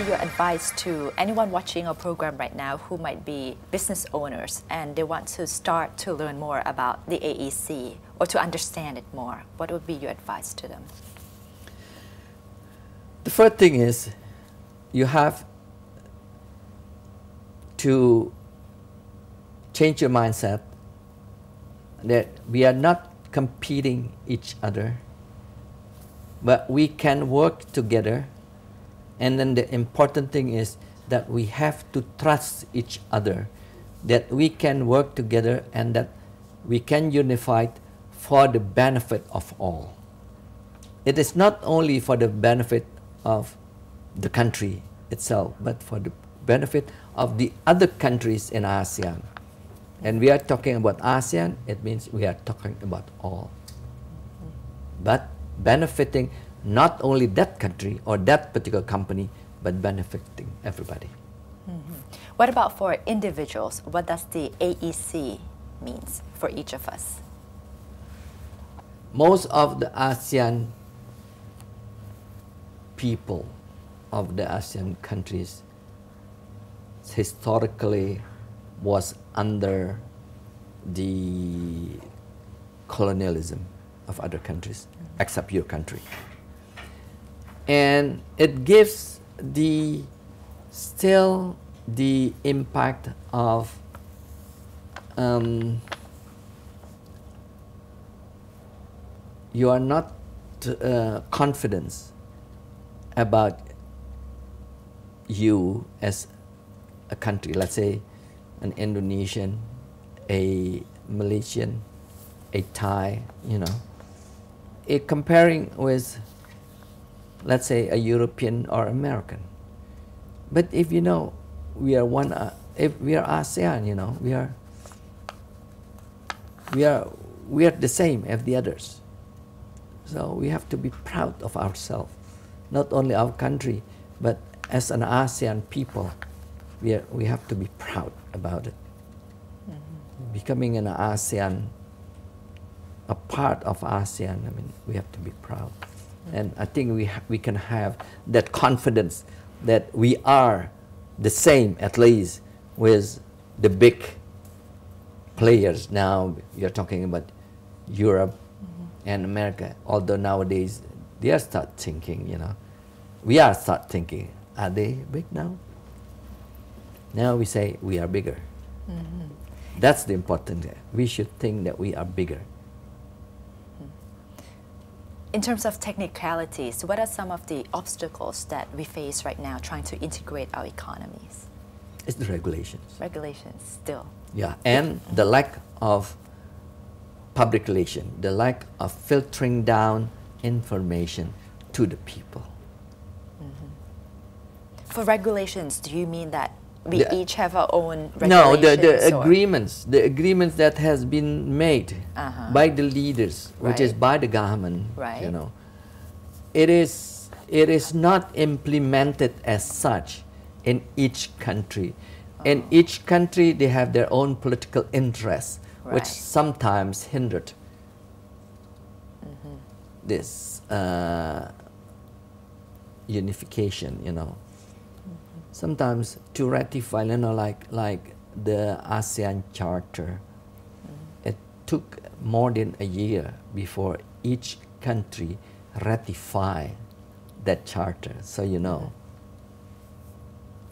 your advice to anyone watching our program right now who might be business owners and they want to start to learn more about the AEC or to understand it more? What would be your advice to them? The first thing is you have to change your mindset that we are not competing each other, but we can work together. And then the important thing is that we have to trust each other, that we can work together and that we can unify for the benefit of all. It is not only for the benefit of the country itself, but for the benefit of the other countries in ASEAN. And we are talking about ASEAN, it means we are talking about all. But benefiting not only that country or that particular company, but benefiting everybody. What about for individuals? What does the AEC means for each of us? Most of the ASEAN people of the ASEAN countries historically was under the colonialism of other countries, except your country. And it gives still the impact of you are not confident about you as a country. Let's say an Indonesian, a Malaysian, a Thai, you know, comparing with, let's say, a European or American. But if you know, we are one, if we are ASEAN, you know, we are the same as the others. So we have to be proud of ourselves, not only our country, but as an ASEAN people, we have to be proud about it. Becoming an ASEAN, a part of ASEAN, I mean, we have to be proud. And I think we can have that confidence that we are the same, at least, with the big players. Now you're talking about Europe and America, although nowadays they are start thinking, you know, we are start thinking, are they big now? Now we say we are bigger. That's the important thing. We should think that we are bigger. In terms of technicalities, what are some of the obstacles that we face right now trying to integrate our economies? It's the regulations. Regulations still. Yeah, and the lack of public relation, the lack of filtering down information to the people. For regulations, do you mean that we each have our own regulations? No, the agreements that has been made by the leaders, which is by the government, you know, it is not implemented as such in each country. In each country, they have their own political interests, which sometimes hindered this unification, you know. Sometimes to ratify, you know, like the ASEAN Charter, it took more than a year before each country ratified that charter, so you know.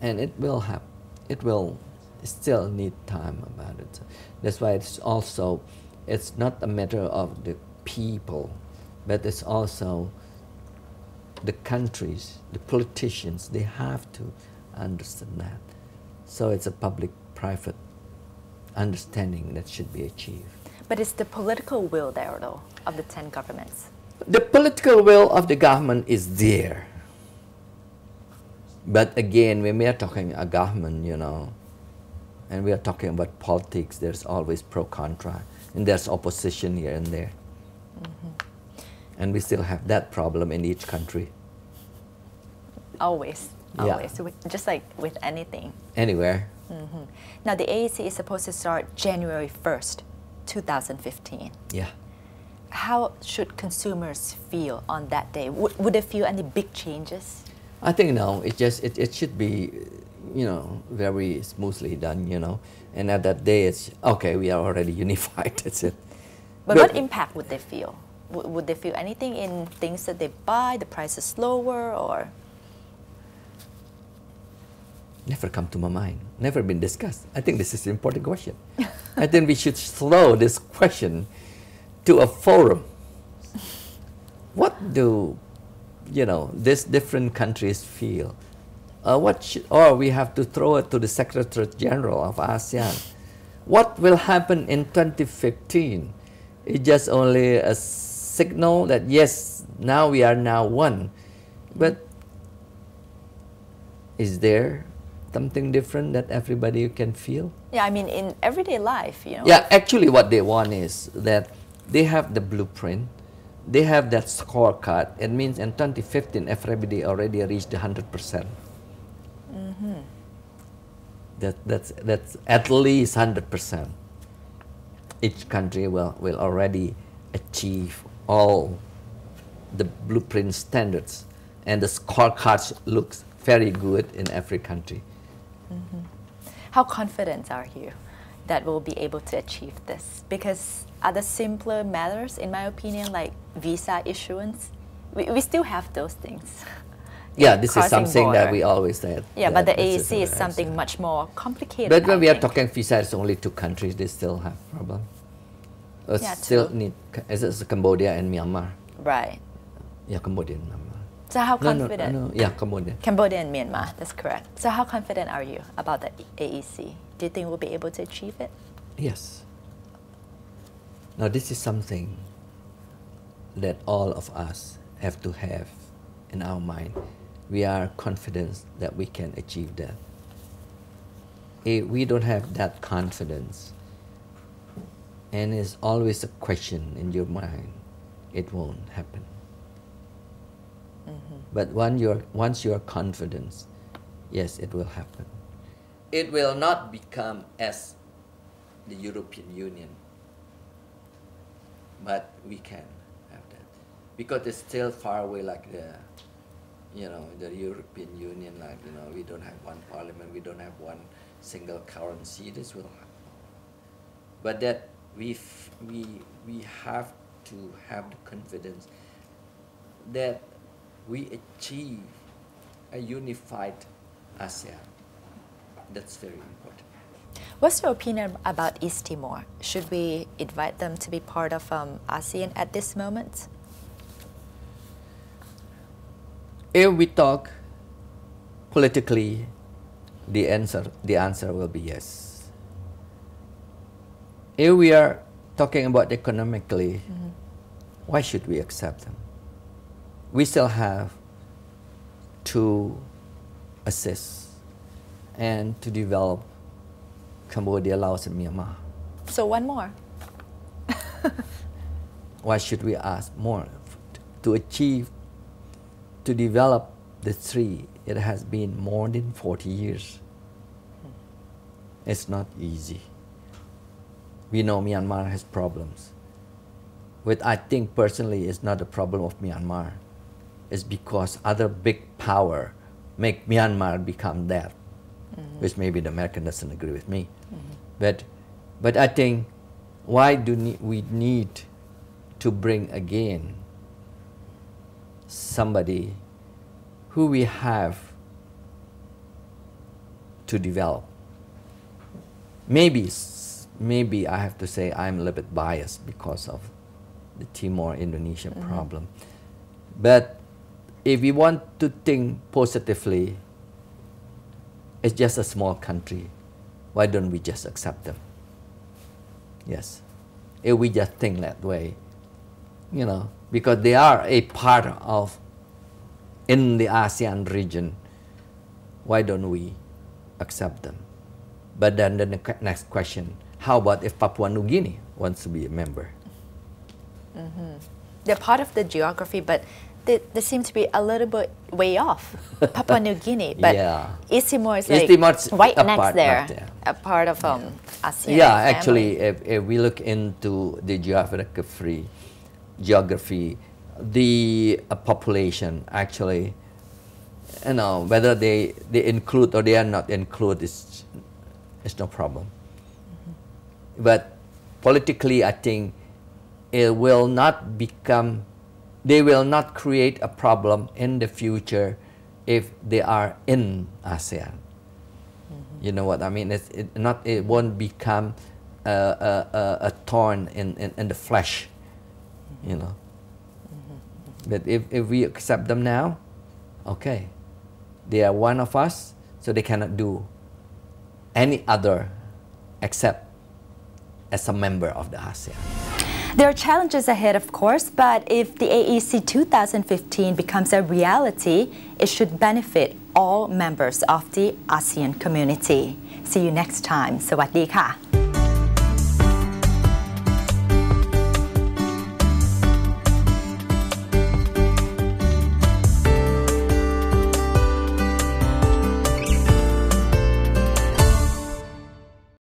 And it will happen. It will still need time about it. That's why it's not a matter of the people, but it's also the countries, the politicians, they have to understand that. So it's a public-private understanding that should be achieved. But it's the political will there, though, of the 10 governments? The political will of the government is there. But again, when we are talking a government, you know, and we are talking about politics, there's always pro-contra, and there's opposition here and there. And we still have that problem in each country. Always. Always, just like with anything. Anywhere. Now the AEC is supposed to start January 1st, 2015. Yeah. How should consumers feel on that day? Would they feel any big changes? I think no, it should be, very smoothly done. And at that day, it's okay. We are already unified. That's it. But what impact would they feel? Would they feel anything in things that they buy? The price is lower, or? Never come to my mind. Never been discussed. I think this is an important question. I think we should slow this question to a forum. What do these different countries feel? Or we have to throw it to the Secretary General of ASEAN. What will happen in 2015? It's just only a signal that yes, now we are now one. But is there something different that everybody can feel? Yeah, I mean, in everyday life, Yeah, actually what they want is that they have the blueprint, they have that scorecard. It means in 2015, everybody already reached 100%. That's at least 100%. Each country will already achieve all the blueprint standards, and the scorecards looks very good in every country. How confident are you that we'll be able to achieve this? Because other simpler matters, in my opinion, like visa issuance, we still have those things. Yeah, this is something that we always said. Yeah, but the AEC is something much more complicated. But when we are talking visa, it's only 2 countries, they still have problem. Still need, it's Cambodia and Myanmar. Right. Yeah, Cambodia and Myanmar. So how confident? No. Yeah, Cambodia. Cambodia and Myanmar, that's correct. So how confident are you about the AEC? Do you think we'll be able to achieve it? Yes. Now this is something that all of us have to have in our mind. We are confident that we can achieve that. If we don't have that confidence, and it's always a question in your mind, it won't happen. But once you are confident, yes, it will happen. It will not become as the European Union, but we can have that, because it's still far away, like the European Union, like we don't have one parliament, we don't have one single currency. This will happen, but that we have to have the confidence that we achieve a unified ASEAN. That's very important. What's your opinion about East Timor? Should we invite them to be part of ASEAN at this moment? If we talk politically, the answer will be yes. If we are talking about economically, why should we accept them? We still have to assist and to develop Cambodia, Laos, and Myanmar. So one more. Why should we ask more? To achieve, to develop the 3, it has been more than 40 years. It's not easy. We know Myanmar has problems. But I think personally it's not a problem of Myanmar. It's because other big power make Myanmar become that, which maybe the American doesn't agree with me. But I think, why do we need to bring again somebody who we have to develop? Maybe I have to say I'm a little bit biased because of the Timor-Indonesia problem. But if we want to think positively, it's just a small country. Why don't we just accept them? Yes. If we just think that way, because they are a part of, in the ASEAN region, why don't we accept them? But then the next question, how about if Papua New Guinea wants to be a member? They're part of the geography, but they seem to be a little bit way off. Papua New Guinea, but East Timor is like right next there, a part of ASEAN. Yeah, actually, if we look into the geography, the population actually you know, whether they include or they are not include is no problem. But politically, I think it will not become, they will not create a problem in the future if they are in ASEAN. You know what I mean? It won't become a thorn in the flesh, you know. But if we accept them now, okay, they are one of us, so they cannot do any other except as a member of the ASEAN. There are challenges ahead, of course, but if the AEC 2015 becomes a reality, it should benefit all members of the ASEAN community. See you next time. สวัสดีค่ะ